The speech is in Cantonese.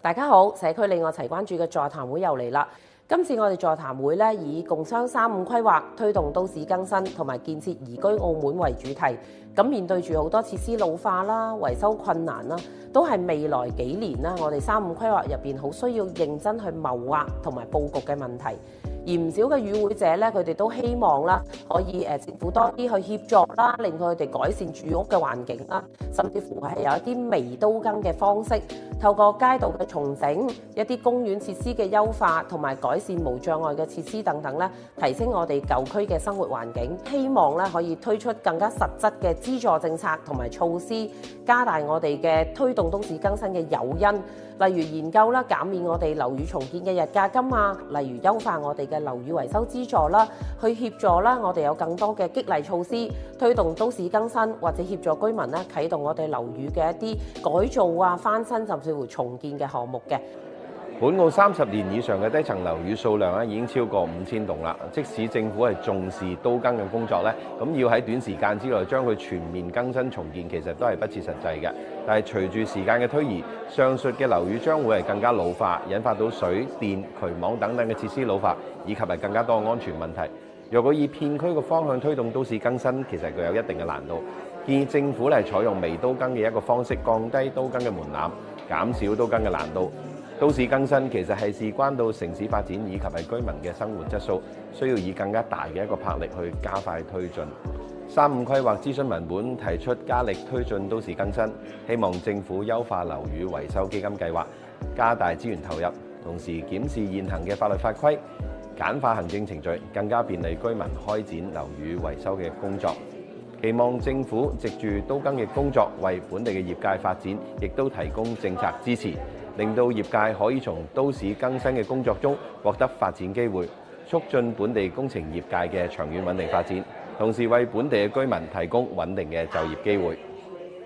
大家好，社區令我齊關注嘅座談會又嚟啦。今次我哋座談會咧以共商35規劃推動都市更新同埋建設宜居澳門為主題。咁面對住好多設施老化啦、維修困難啦，都係未來幾年啦，我哋35規劃入邊好需要認真去謀劃同埋佈局嘅問題。而唔少嘅與會者咧，佢哋都希望啦，可以政府多啲去協助啦，令佢哋改善住屋嘅環境啦，甚至乎係有一啲微都更嘅方式，透過街道嘅重整、一啲公園設施嘅優化同埋改善無障礙嘅設施等等咧，提升我哋舊區嘅生活環境。希望咧可以推出更加實質嘅資助政策同埋措施，加大我哋嘅推動都市更新嘅誘因。例如研究啦，減免我哋樓宇重建嘅日價金啊，例如優化我哋嘅樓宇維修資助啦，去協助啦我哋有更多嘅激勵措施，推動都市更新或者協助居民咧啟動我哋樓宇嘅一啲改造啊、翻新甚至乎重建嘅項目嘅。本澳30年以上嘅低層樓宇數量已經超過5000棟啦。即使政府係重視都更嘅工作咧，咁要喺短時間之內將佢全面更新重建，其實都係不切實際嘅。但係隨住時間嘅推移，上述嘅樓宇將會係更加老化，引發到水電、渠網等等嘅設施老化，以及係更加多嘅安全問題。若果以片區嘅方向推動都市更新，其實具有一定嘅難度。建議政府係採用微都更嘅一個方式，降低都更嘅門檻，減少都更嘅難度。都市更新其實係事關到城市發展以及係居民嘅生活質素，需要以更加大嘅一個魄力去加快推進。35規劃諮詢文本提出加力推進都市更新，希望政府優化樓宇維修基金計劃，加大資源投入，同時檢視現行嘅法律法規，簡化行政程序，更加便利居民開展樓宇維修嘅工作。期望政府藉住都更嘅工作，為本地嘅業界發展，亦都提供政策支持，令到業界可以從都市更新嘅工作中獲得發展機會，促進本地工程業界嘅長遠穩定發展，同時為本地嘅居民提供穩定嘅就業機會。